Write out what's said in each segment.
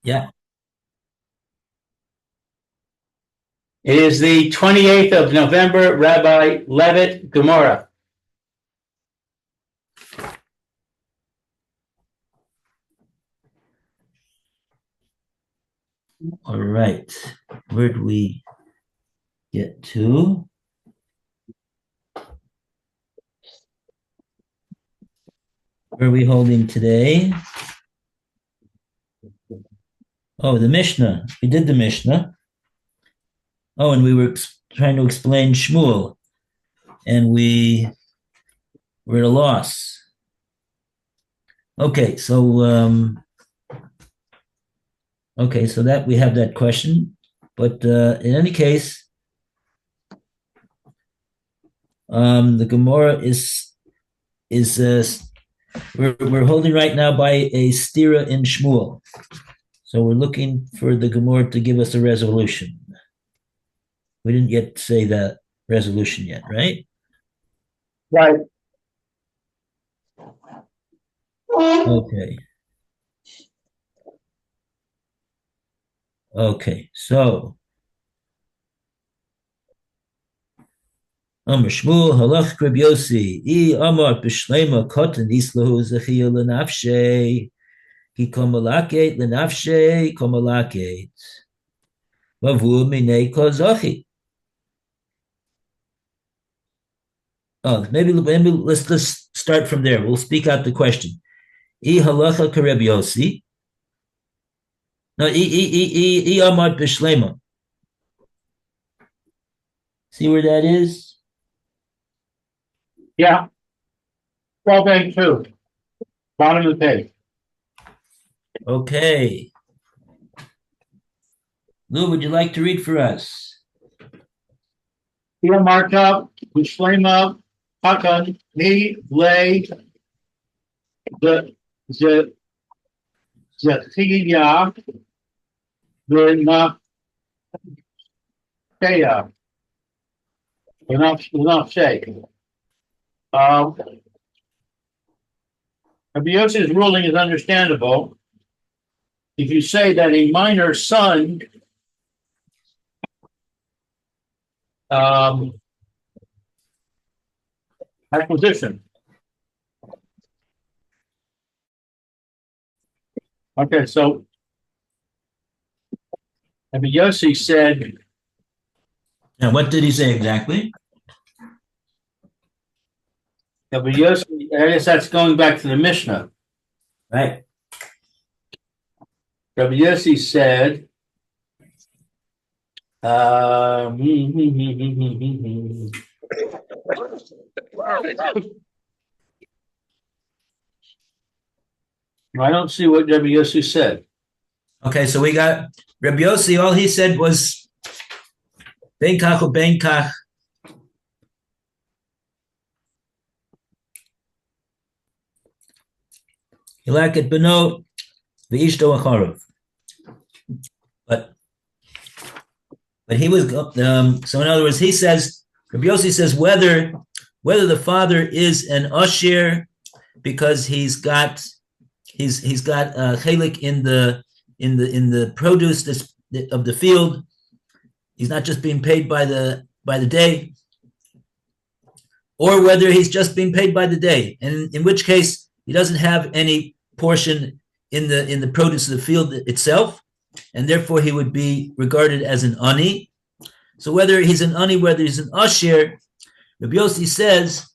Yeah. It is the 28th of November, Rabbi Levitt, Gemora. All right. Where do we get to? Where are we holding today? Oh, the Mishnah. We did the Mishnah. Oh, and we were trying to explain Shmuel, and we were at a loss. Okay, so that we have that question, but in any case, the Gemara is we're holding right now by a stira in Shmuel, so we're looking for the Gemara to give us a resolution. We didn't yet say that resolution yet, right? Right. Okay. Okay, so Amr Shmuel halach Reb Yossi Amar b'shleima kotan islahu zechiya lenafshei ki komalaket lenafshei komalaket vavu minei kozachi. Oh, maybe let's start from there. We'll speak out the question. I halacha Reb Yossi. No, I amar b'shleima. See where that is? Yeah. 12A2. Bottom of the page. Okay. Lou, would you like to read for us? Here marked up, Shlema, Hakan, me, lay, the Tigya, the Nafshaya, the Nafshay. Rabbi Yossi's ruling is understandable. If you say that a minor son acquisition. Okay, so Rabbi Yossi said. And what did he say exactly? Rabbi Yossi, I guess that's going back to the Mishnah. Right. Rabbi Yossi said, I don't see what Rabbi Yossi said. Okay, so we got Rabbi Yossi, all he said was Ben kach or ben kach. Hilaket beno v'ishto acharov. But he was so in other words, he says Rabbi Yossi says whether the father is an usher because he's got chelik in the produce of the field. He's not just being paid by the day, or whether he's just being paid by the day, and in which case he doesn't have any portion in the produce of the field itself, and therefore he would be regarded as an ani. So whether he's an ani, whether he's an asher, Rabbi Yossi says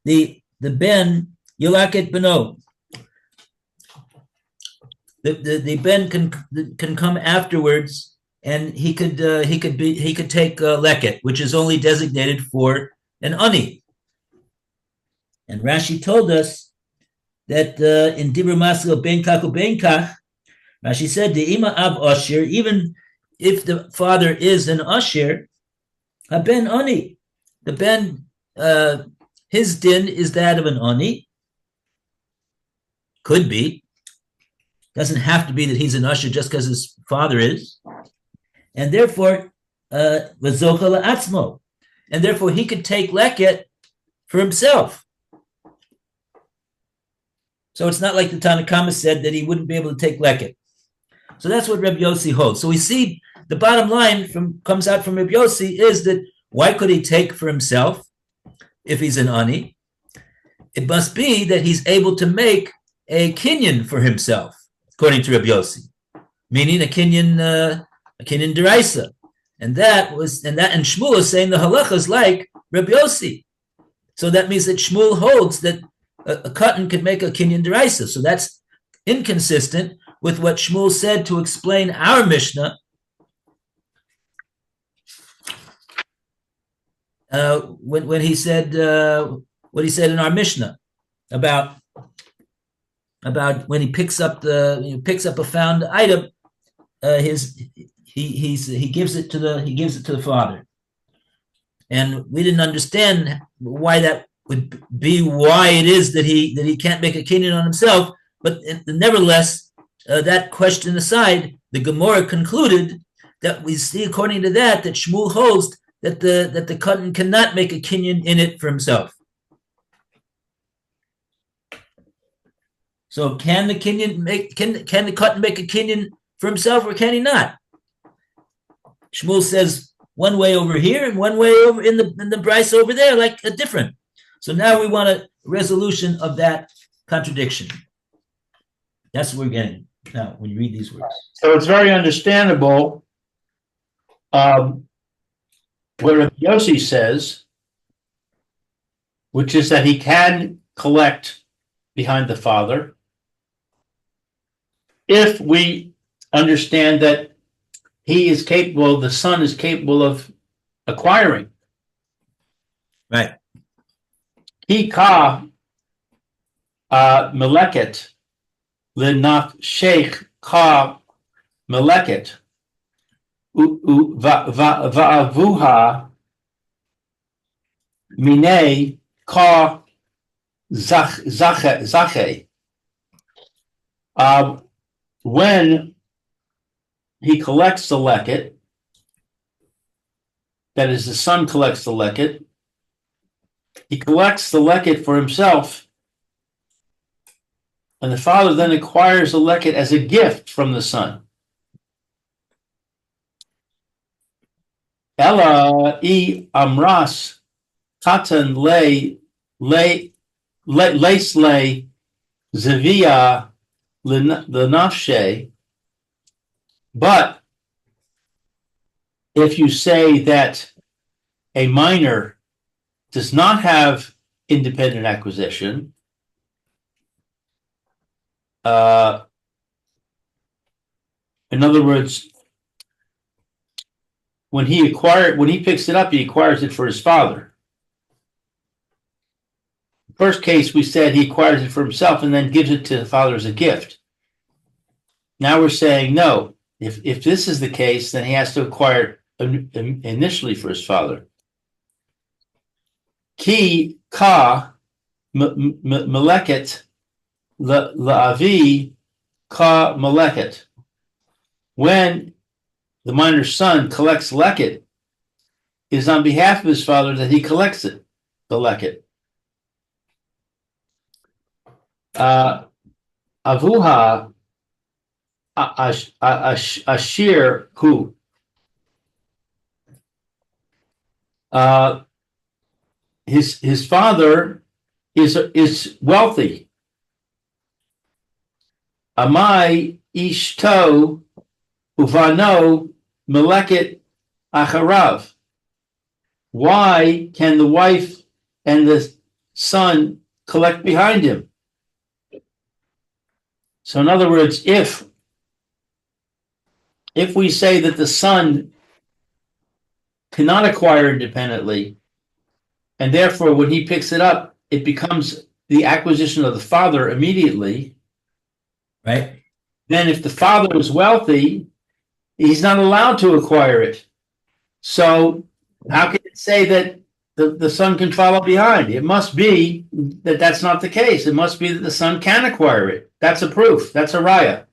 the ben yilaket beno. The ben can come afterwards, and he could take leket, which is only designated for an ani. And Rashi told us that in Dibur Maskil ben kach ben kach, Rashi said the ima av asher, even if the father is an asher, a ben ani, the ben his din is that of an ani. Could be. Doesn't have to be that he's an usher just because his father is. And therefore, atzmo. And therefore he could take leket for himself. So it's not like the Tanakama said that he wouldn't be able to take leket. So that's what Reb Yossi holds. So we see the bottom line comes out from Reb Yossi is that why could he take for himself if he's an ani? It must be that he's able to make a kinyan for himself, according to Reb Yossi, meaning a kinyan deraisa. And Shmuel is saying the halacha is like Reb Yossi. So that means that Shmuel holds that a cotton could make a kinyan deraisa. So that's inconsistent with what Shmuel said to explain our Mishnah. When he said what he said in our Mishnah about when he picks up a found item, he gives it to the father, and we didn't understand why that would be, why it is that he can't make a kinyan on himself, but nevertheless, that question aside, the Gemora concluded that we see according to that Shmuel holds that the cotton cannot make a kinyan in it for himself. So can the cotton make a kinyan for himself, or can he not? Shmuel says one way over here and one way over in the Bryce over there, like a different. So now we want a resolution of that contradiction. That's what we're getting now when you read these words. So it's very understandable what Yossi says, which is that he can collect behind the father if we understand that the son is capable of acquiring. Right. He ka meleket lenaf sheikh ka meleket va'avuha mine ka zache. When he collects the leket, that is, the son collects the leket, he collects the leket for himself, and the father then acquires the leket as a gift from the son. Ella I amras katan le zevia lenafshe. But if you say that a minor does not have independent acquisition, in other words, when he picks it up, he acquires it for his father. First case, we said he acquires it for himself and then gives it to the father as a gift. Now we're saying no. If this is the case, then he has to acquire initially for his father. Ki ka meleket la'avi ka meleket. When the minor's son collects leket, it is on behalf of his father that he collects it, the leket. Avuha ashir hu. His father is wealthy. Amai ishto uvano meleket acharav. Why can the wife and the son collect behind him? So in other words, if we say that the son cannot acquire independently, and therefore when he picks it up, it becomes the acquisition of the father immediately, right? Then if the father is wealthy, he's not allowed to acquire it. So how can it say that the son can follow behind? It must be that that's not the case. It must be that the son can acquire it. That's a proof. That's a raya.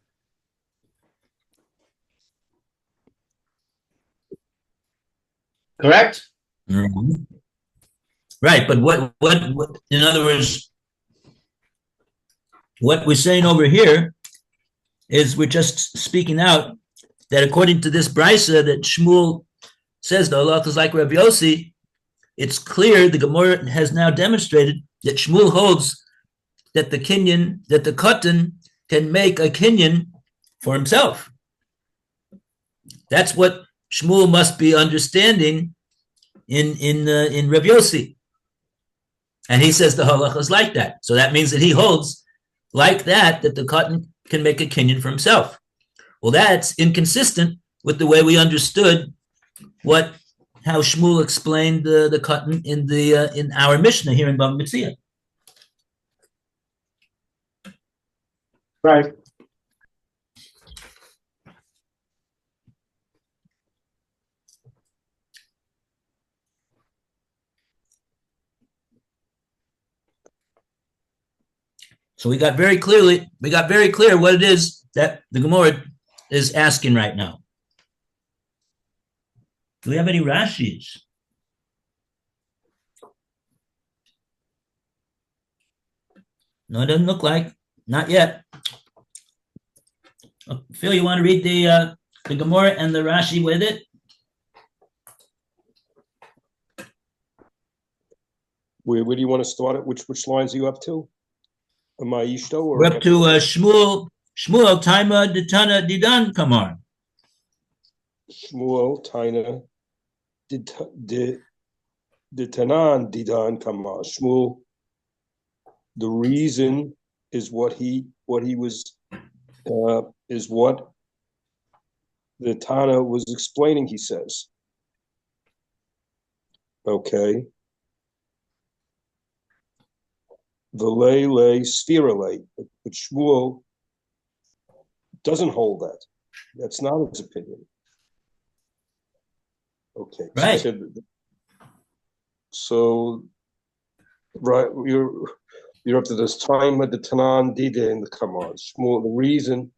Correct? Mm-hmm. Right, but what in other words, what we're saying over here is we're just speaking out that according to this brisa that Shmuel says the halach is like Rav Yossi, it's clear the Gemora has now demonstrated that Shmuel holds that the katan can make a kinyan for himself. That's what Shmuel must be understanding in Rav Yossi. And he says the halacha is like that. So that means that he holds like that the katan can make a kinyan for himself. Well, that's inconsistent with the way we understood how Shmuel explained the katan in our Mishnah here in Bava Metzia. Right. So we got very clear what it is that the Gemora is asking right now. Do we have any Rashis? No, it doesn't look like. Not yet. Phil, you want to read the Gemora and the Rashi with it? Where do you want to start it? Which lines are you up to? Ma'ishto or we're up to Shmuel Taima Ditana Didan Kamar. Shmuel Taina Ditanan Didan Kamar. Shmuel, the reason is what he was is what the Tana was explaining, he says. Okay. V'lei sphirale, but Shmuel doesn't hold that. That's not his opinion. Okay, right. So right, you're up to this time at the Tanan Dide in the Kamar. Shmuel, the reason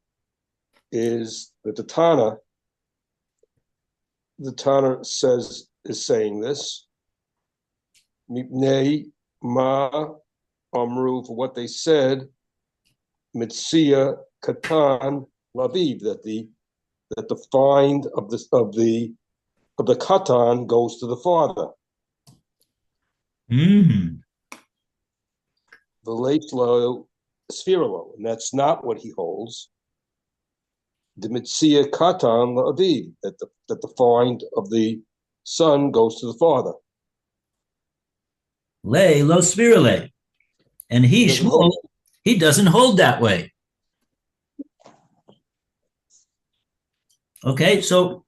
is that the Tana is saying this. Mipnei ma Amru, for what they said, Metzia Katan Laviv, that the find of the Katan goes to the father. Velatlo Sphiralo, and that's not what he holds. The Metzia Katan Laviv, that the find of the son goes to the father. Le lo Sphirale. And Shmuel, he doesn't hold that way. Okay, so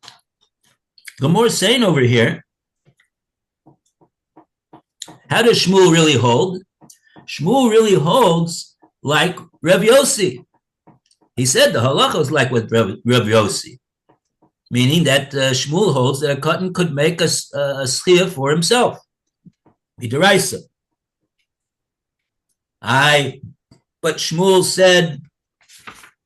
Gemora is saying over here, how does Shmuel really hold? Shmuel really holds like Rav Yossi. He said the halacha is like with Rav Yossi, meaning that Shmuel holds that a katan could make a schia for himself. Midaraisa. But Shmuel said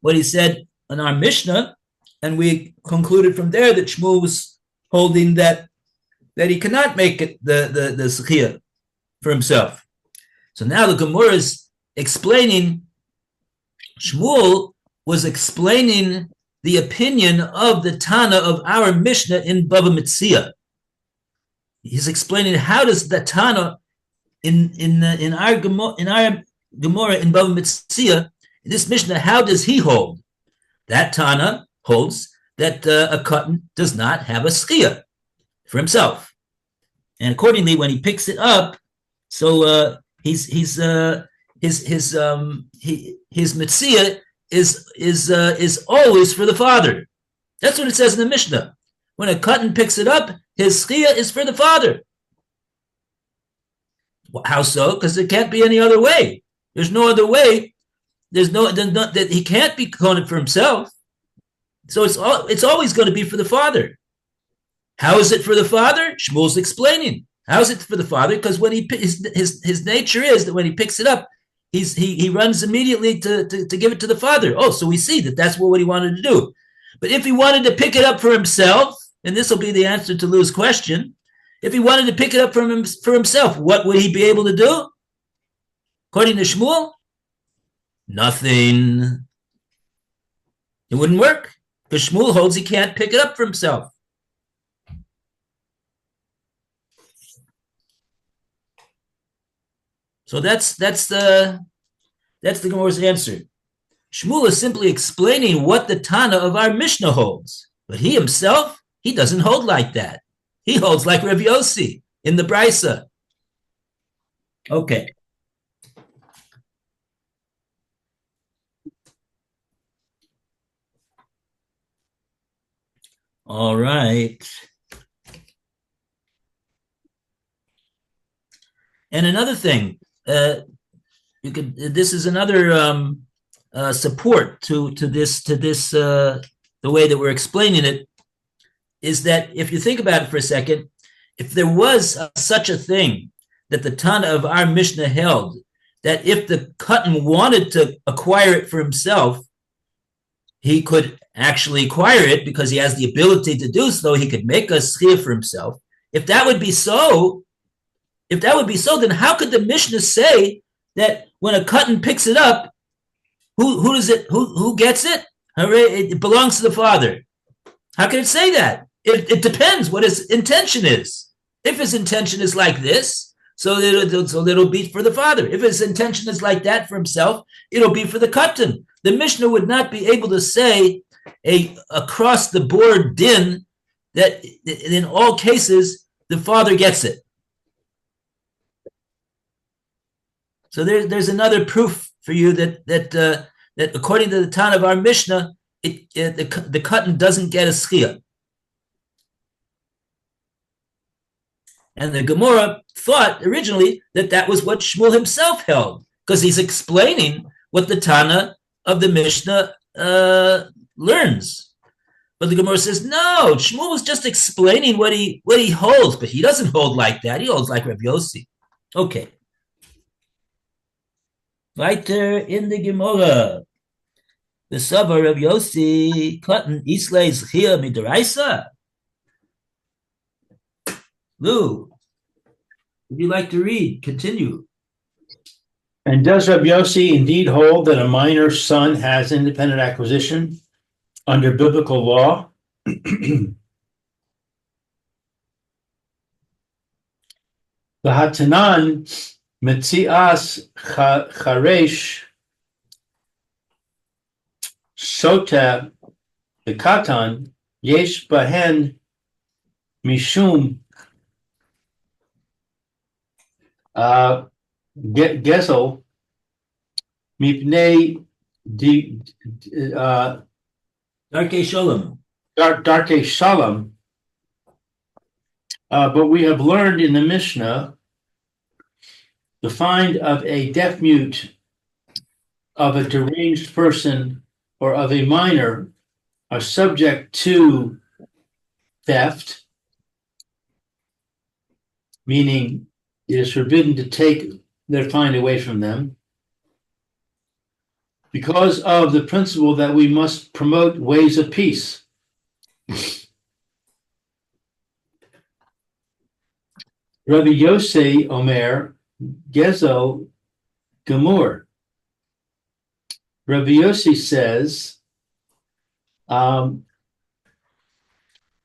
what he said in our Mishnah, and we concluded from there that Shmuel was holding that he cannot make it the schia for himself. So now the Gemora is explaining, Shmuel was explaining the opinion of the Tana of our Mishnah in Bava Metzia. He's explaining how does the Tana in our Gemora in Bava Metzia, in this Mishnah, how does he hold? That Tana holds that a katan does not have a schia for himself, and accordingly, when he picks it up, so his Metzia is always for the father. That's what it says in the Mishnah. When a katan picks it up, his schia is for the father. How so? Because it can't be any other way. There's no other way. There's no that he can't be kohen for himself. So it's always going to be for the father. How is it for the father? Shmuel's explaining. How is it for the father? Because when his nature is that when he picks it up, he runs immediately to give it to the father. Oh, so we see that that's what he wanted to do. But if he wanted to pick it up for himself, and this will be the answer to Lou's question, if he wanted to pick it up for himself, what would he be able to do? According to Shmuel, nothing. It wouldn't work because Shmuel holds he can't pick it up for himself. So that's the Gemara's answer. Shmuel is simply explaining what the Tana of our Mishnah holds, but he himself, he doesn't hold like that. He holds like Rav Yossi in the Brisa. Okay. All right. And another thing, this is another support to this the way that we're explaining it, is that if you think about it for a second, if there was such a thing that the Tana of our Mishnah held, that if the Katan wanted to acquire it for himself, he could actually acquire it because he has the ability to do so. He could make a schiyah for himself. If that would be so, then how could the Mishnah say that when a Katan picks it up, who does it? Who gets it? It belongs to the father. How can it say that? It depends what his intention is. If his intention is like this, so it'll be for the father. If his intention is like that for himself, it'll be for the Katan. The Mishnah would not be able to say a across the board din that in all cases the father gets it. So there's another proof for you that according to the Tana of our Mishnah, the Katan doesn't get a schiyah. And the Gemora thought originally that was what Shmuel himself held, because he's explaining what the Tana of the Mishnah learns. But the Gemara says, no, Shmuel was just explaining what he holds, but he doesn't hold like that. He holds like Rav Yossi. Okay. Weiter in the Gemara. The Savar of Yossi, Katan Isleis Chia Midaraisa. Lou, would you like to read? Continue. And does Rabbi Yossi indeed hold that a minor son has independent acquisition under biblical law? The Hatanan Metzias Charesh Sota the Katan Yesh Bahen Mishum Gesel Mipnei Darkei Shalom. Darkei Shalom. But we have learned in the Mishnah the find of a deaf mute, of a deranged person, or of a minor are subject to theft, meaning it is forbidden to take their find away from them, because of the principle that we must promote ways of peace. Rabbi Yosei Omer Gezel Gemur. Rabbi Yossi says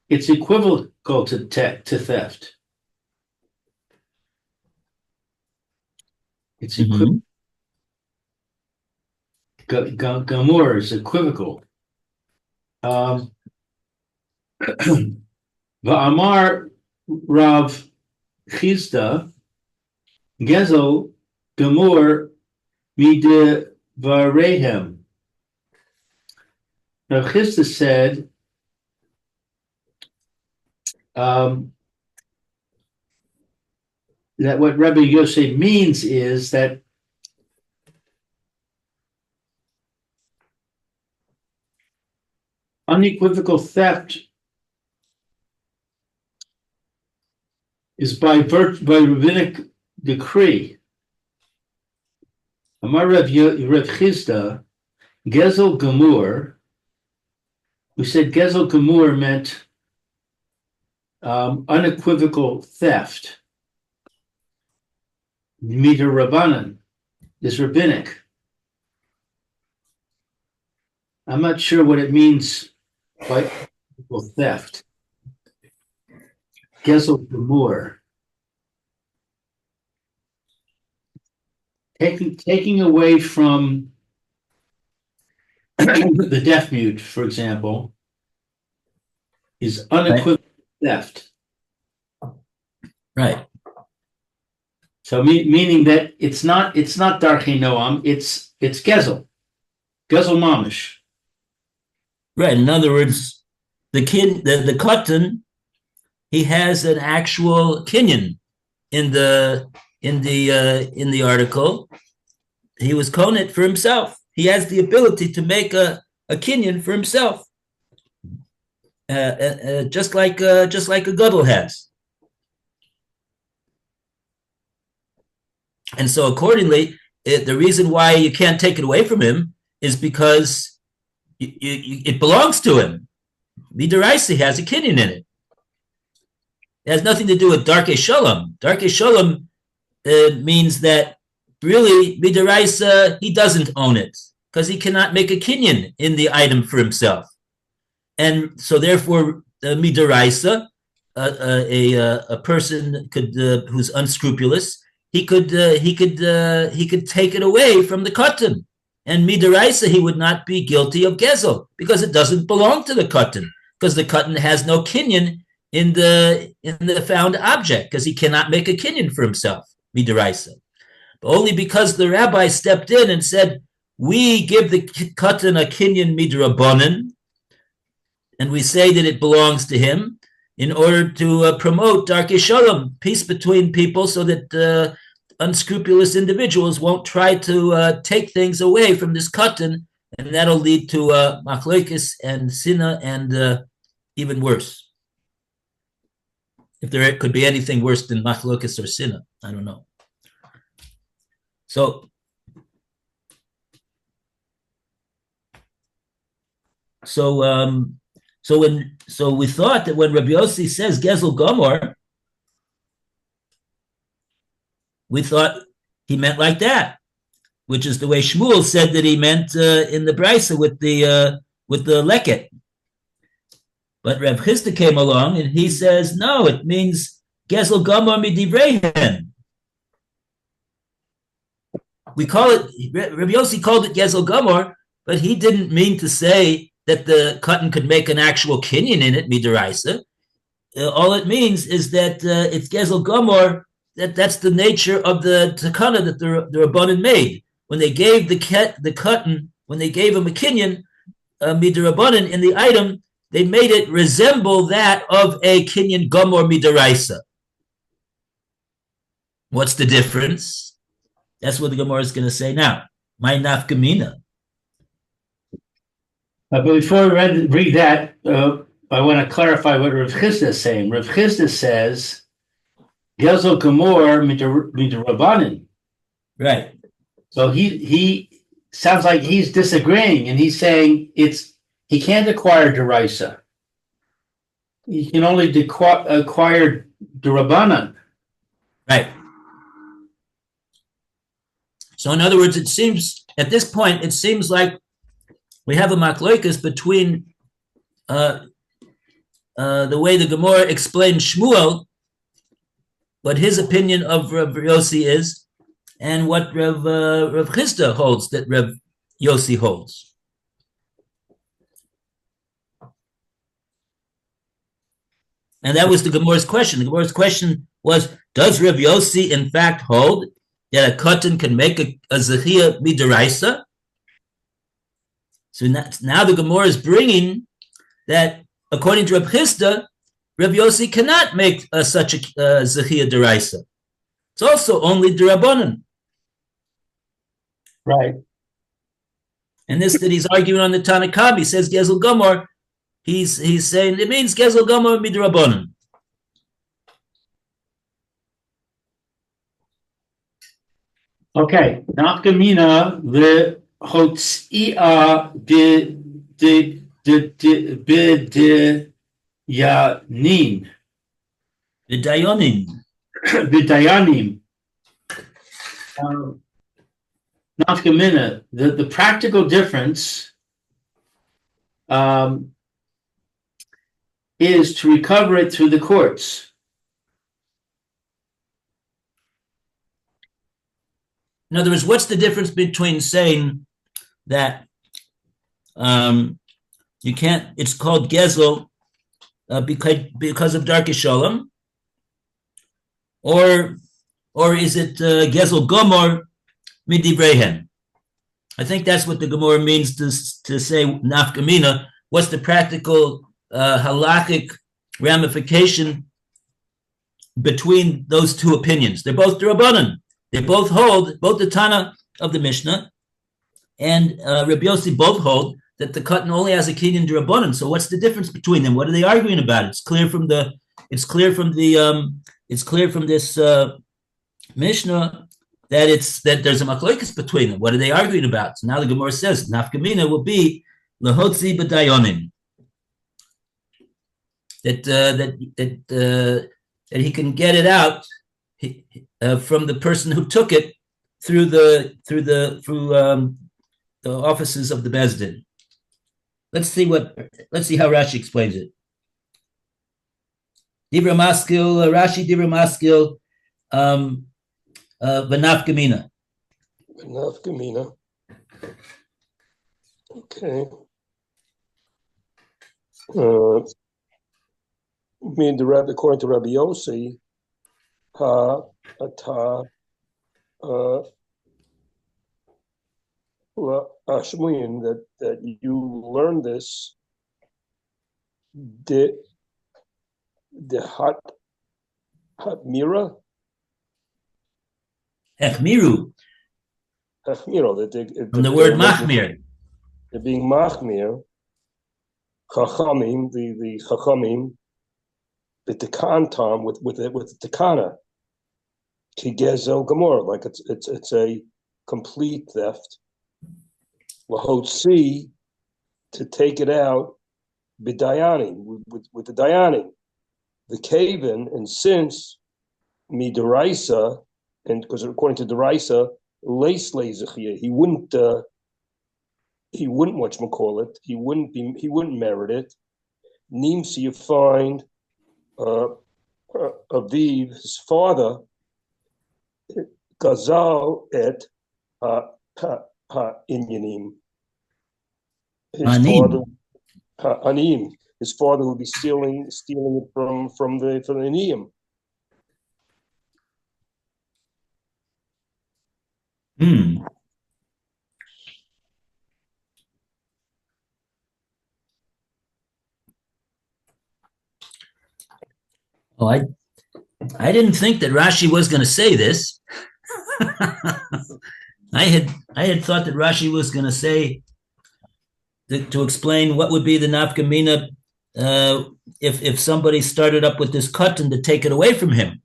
it's equivocal to theft. It's equivocal. Gamur is equivocal. Va'amar Rav Chizda Gezel Gamur Mide Varehem. Rav Chizda said that what Rabbi Yosef means is that unequivocal theft is by rabbinic decree. Amar Rav Chizda, Gezel Gamur, who said Gezel Gamur meant unequivocal theft. Mita Rabbanan is rabbinic. I'm not sure what it means by theft. Gezel Gemor. Taking away from the deaf mute, for example, is unequivocal theft. Right. So meaning that it's not Darchei Noam, it's Gezel Mamish. Right. In other words, the Katan, he has an actual kinyan in the article. He was konit for himself. He has the ability to make a kinyan for himself, just like a gadol has. And so, accordingly, the reason why you can't take it away from him is because it belongs to him. Midaraisa has a kinyan in it. It has nothing to do with Darkei Shalom. Darkei Shalom means that really Midaraisa, he doesn't own it because he cannot make a kinyan in the item for himself. And so therefore, Midaraisa, a person could who's unscrupulous, he could take it away from the katan, and midaraisa he would not be guilty of gezel because it doesn't belong to the katan, because the katan has no kinyan in the found object, because he cannot make a kinyan for himself, midaraisa. But only because the rabbi stepped in and said, we give the katan a kinyan midrabanan, and we say that it belongs to him, in order to promote Darkei Shalom, peace between people, so that unscrupulous individuals won't try to take things away from this katan, and that'll lead to machlokes and sinna, and even worse. If there could be anything worse than machlokes or sinna, I don't know. So we thought that when Rabbi Yossi says Gezel Gomor, we thought he meant like that, which is the way Shmuel said that he meant in the Brisa with the leket. But Rav Chisda came along and he says, no, it means Gezel Gomor midivrehen. We call it, Rabbi Yossi called it Gezel Gomor, but he didn't mean to say that the katan could make an actual kinyan in it, midaraisa. All it means is that it's Gezel Gomor, that's the nature of the takana that the Rabbanan made. When they gave the katan, when they gave him a kinyan, midarabanan in the item, they made it resemble that of a kinyan Gomor midaraisa. What's the difference? That's what the Gemara is going to say now. My nafkamina. But before we read that, I want to clarify what Rav Chisda is saying. Rav Chisda says, Gezel Gemor midrabanan. Right. So he sounds like he's disagreeing, and he's saying he can't acquire deraisa. He can only acquire derabanan. Right. So in other words, it seems at this point, it seems like we have a machlokes between the way the Gemara explained Shmuel, what his opinion of Rav Yossi is, and what Rav Chisda holds that Rav Yossi holds. And that was the Gemara's question. The Gemara's question was, does Rav Yossi in fact hold that a katan can make a zechia midaraisa? So now the Gemara is bringing that, according to Rav Chisda, Rav Yossi cannot make such a zechia deraisa. It's also only derabanan. Right. And this that he's arguing on the Tanakh, he says Gezel Gomor. He's saying it means Gezel Gomor midrabanan. Okay. Nafkamina the hotzia Yanin. Vidayanim. Nafkamina, the practical difference is to recover it through the courts. In other words, what's the difference between saying that you can't, it's called gezel because of Darkei Shalom, or is it gezel gomor midivrehen? I think that's what the Gemora means to say nafka mina. What's the practical halakhic ramification between those two opinions? They're both D'Rabbanan. They both hold, both the Tana of the Mishnah and Rabbi Yossi both hold that the Katan only has a kinyan D'Rabbanan. So what's the difference between them? What are they arguing about? It's clear from this Mishnah that there's a machlokes between them. What are they arguing about? So now the Gemara says nafka mina will be lahotzi b'dayonim, that he can get it out from the person who took it through the offices of the Beis Din. Let's see how Rashi explains it. Dibra maskil, Rashi Dibra maskil, v'nafka mina. Nafka mina. Okay. According to Rabbi Yossi, Ashmuin, that you learn this the hot mira. Echmiru. Echmiru. From the word machmir. They're being machmir. Chachamim, the chachamim, the tekantam with the tekana. Kigezel Gemora, like it's a complete theft. Lahotzi, to take it out, b'dayanim, with the dayanim. The kaven, and since midaraisa, and because according to deraisa, leis leizachia, he wouldn't whatchamacallit, he wouldn't merit it. Nimsi, you find Aviv, his father, Gazal et inyanim. Anim. His father would be stealing it from the Aniyim. Oh, I didn't think that Rashi was going to say this. I had thought that Rashi was going to say to explain what would be the nafka mina if somebody started up with this katan to take it away from him.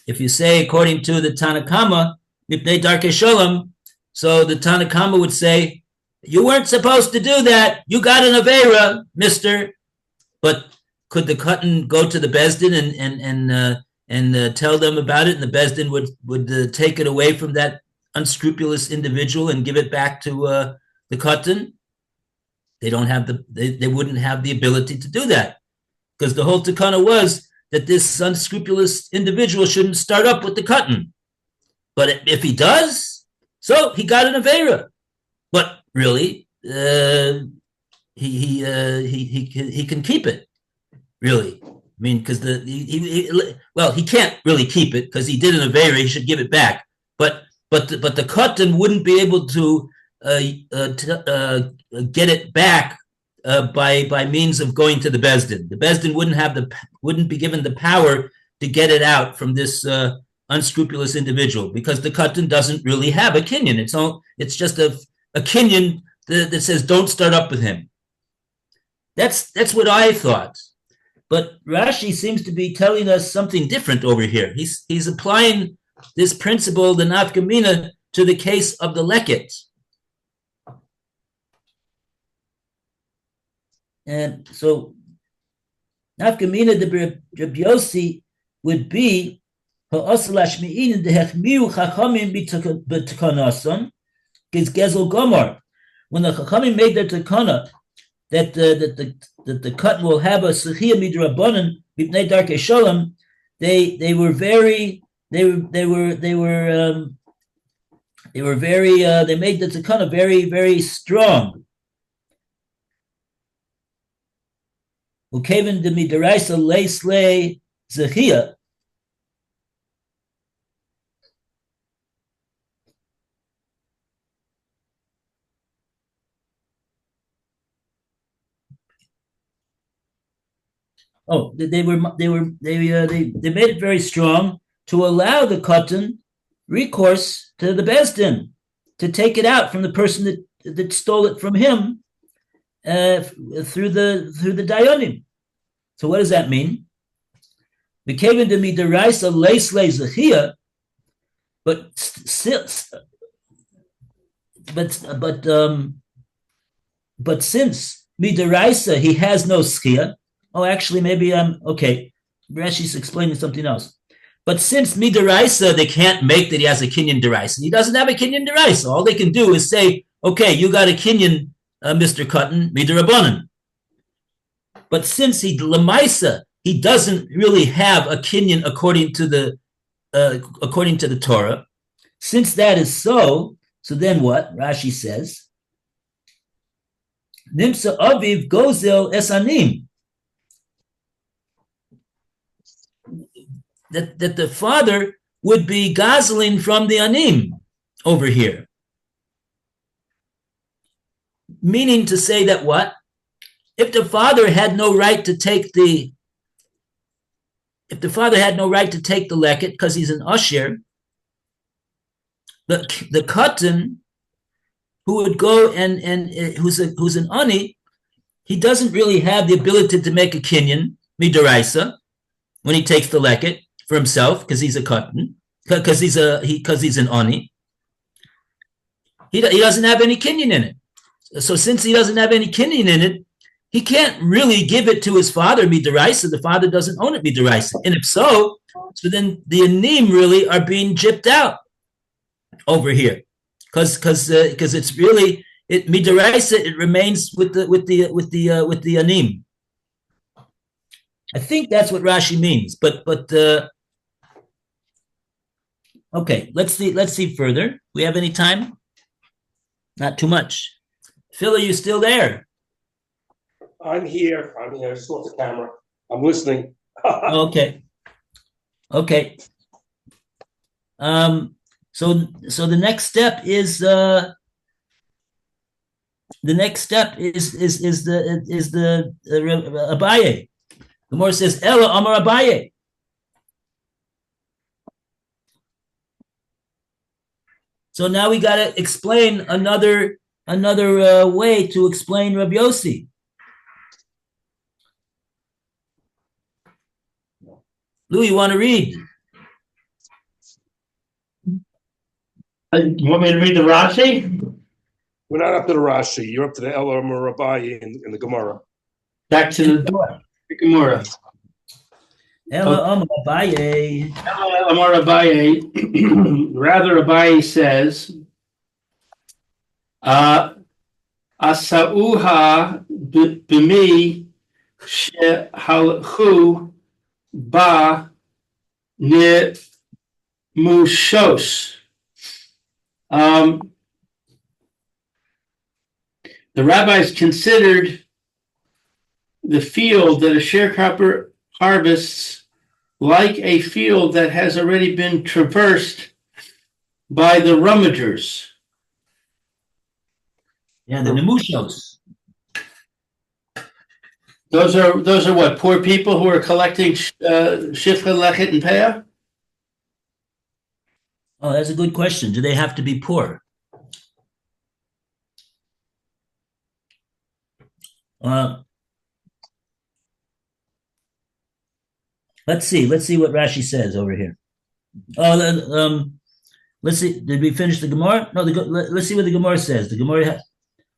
If you say according to the Tanakama, mipnei darkei shalom, so the Tanakama would say you weren't supposed to do that. You got an avera, mister. But could the katan go to the Beis Din and tell them about it, and the Beis Din would take it away from that unscrupulous individual and give it back to the katan? They wouldn't have the ability to do that, because the whole takana was that this unscrupulous individual shouldn't start up with the katan. But if he does, so he got an avera. But really, he can keep it. Really, I mean, because he can't really keep it because he did an avera. He should give it back. But the katan wouldn't be able to get it back by means of going to the Beis Din. The Beis Din wouldn't be given the power to get it out from this unscrupulous individual, because the katan doesn't really have a kinyan. It's just a kinyan that says don't start up with him. That's what I thought. But Rashi seems to be telling us something different over here. He's applying this principle, the nafka mina, to the case of the leket. And so nafka mina de Rabbi Yossi would be ha'asal hashmi'in dehechmiu chachamim b'tekanasam is gezel gomor. when the Chachamim made their takana that the cut will have a sechia midrabanan mipnei darkei shalom, they were very they made the takana very, very strong. Ukeven de midaraisa leislei zechia. Oh, they made it very strong to allow the katan recourse to the Bezdin to take it out from the person that stole it from him through the Dayanim. So what does that mean? The Kevin de midaraisa leislei zechia, but since midaraisa he has no schia. Oh, actually, maybe I'm okay. Rashi's explaining something else. But since midaraisa, they can't make that he has a kinyan deraisa. He doesn't have a kinyan deraisa. All they can do is say, okay, you got a kinyan, Mr. Cotton, midarabanan. But since he lemaisa, he doesn't really have a kinyan according to the Torah. Since that is so then what? Rashi says, Nimsa aviv gozel esanim. That the father would be gazling from the anim over here. Meaning to say that what? If the father had no right to take the leket because he's an usher, the katan who would go and who's an ani, he doesn't really have the ability to make a kinyan midaraisa when he takes the leket for himself because he's a katan, because he's an ani. He doesn't have any kinyan in it. So since he doesn't have any kinyan in it, he can't really give it to his father midaraisa. The father doesn't own it midaraisa. And if so then the anim really are being gypped out over here, because it's really midaraisa. It remains with the anim. I think that's what Rashi means, but okay. Let's see further. We have any time? Not too much. Phil, are you still there? I'm here. I just lost the camera. I'm listening. Okay. So the next step is the Abaye. The Gemara says Ella Amar Abaye. So now we got to explain another way to explain Rabbi Yossi. Lou, you want to read? You want me to read the Rashi? We're not up to the Rashi. You're up to the Ella Merabai in the Gemara. Back to the Gemora. Ella Amar Abaye. Ella Amar Abaye. Rather, Abaye says, Asauha b'mi shehalchu ba nemushos. The rabbis considered the field that a sharecropper harvests like a field that has already been traversed by the rummagers. Yeah, the nemushos. Those are what, poor people who are collecting shifcha, lechet, and peah? Oh, that's a good question. Do they have to be poor? Let's see what Rashi says over here. Let's see. Did we finish the Gemara? No. Let's see what the Gemara says. The Gemara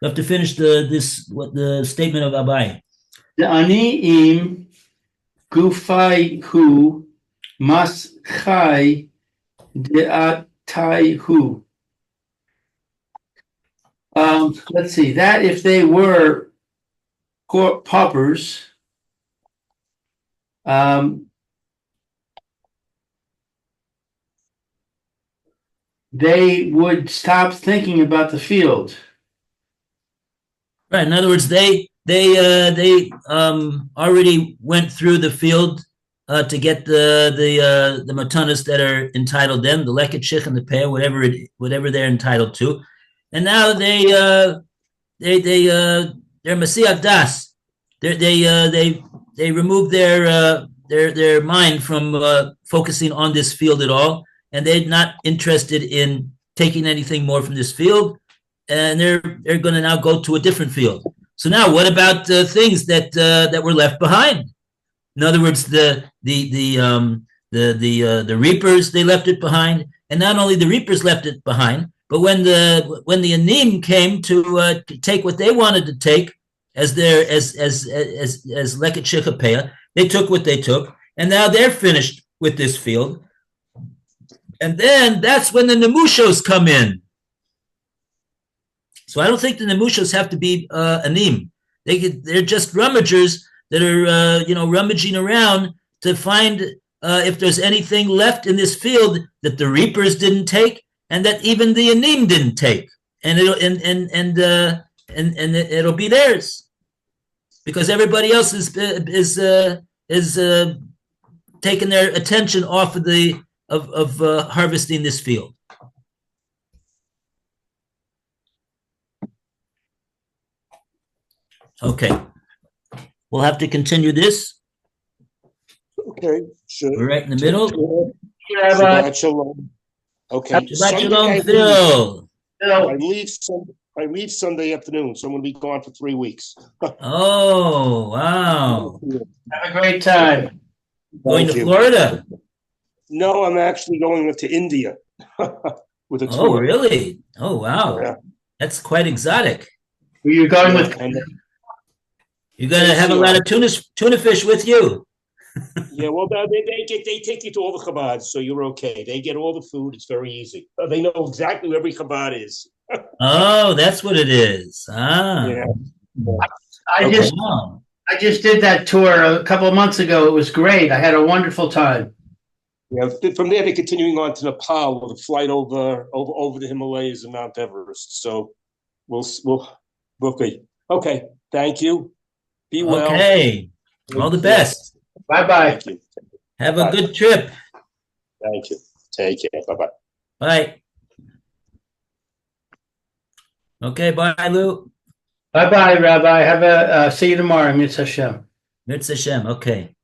we have to finish the statement of Abai. The aniim gufai hu mas chai deatai hu. let's see, that if they were paupers, they would stop thinking about the field. Right. In other words, they already went through the field to get the matanas that are entitled them, the leket shich and the peh, whatever they're entitled to, and now they're masiach das. They remove their mind from focusing on this field at all, and they're not interested in taking anything more from this field, and they're going to now go to a different field. So now, what about the things that were left behind? In other words, the reapers, they left it behind, and not only the reapers left it behind, but when the anim came to take what they wanted to take as their as leket shich, they took what they took, and now they're finished with this field. And then that's when the nemushos come in. So I don't think the nemushos have to be anim. They're just rummagers that are rummaging around to find if there's anything left in this field that the reapers didn't take and that even the anim didn't take, and it'll be theirs because everybody else is taking their attention off of harvesting this field. Okay, we'll have to continue this. Okay, sure. We're right in the middle. Shabbat shalom. Okay. Shabbat shalom, Phil. I leave Sunday afternoon, so I'm going to be gone for 3 weeks. Oh, wow. Have a great time. Going to Florida? No, I'm actually going to India with a tour. Oh, really? Oh, wow. Yeah. That's quite exotic. Were you going with? You're going to have a lot of tuna fish with you. Yeah, well, they take you to all the Chabads, so you're okay. They get all the food. It's very easy. They know exactly where every Chabad is. Oh, that's what it is. Ah. Yeah. I just did that tour a couple of months ago. It was great. I had a wonderful time. Yeah. From there, they're continuing on to Nepal with a flight over the Himalayas and Mount Everest. So we'll be okay. Thank you. Be well. Okay. All the best. Bye-bye. Thank you. Have a good trip. Thank you. Take care. Bye-bye. Bye. Okay, bye, Lou. Bye-bye, Rabbi. See you tomorrow, Mitzvah Hashem. Mitzvah Hashem. Okay.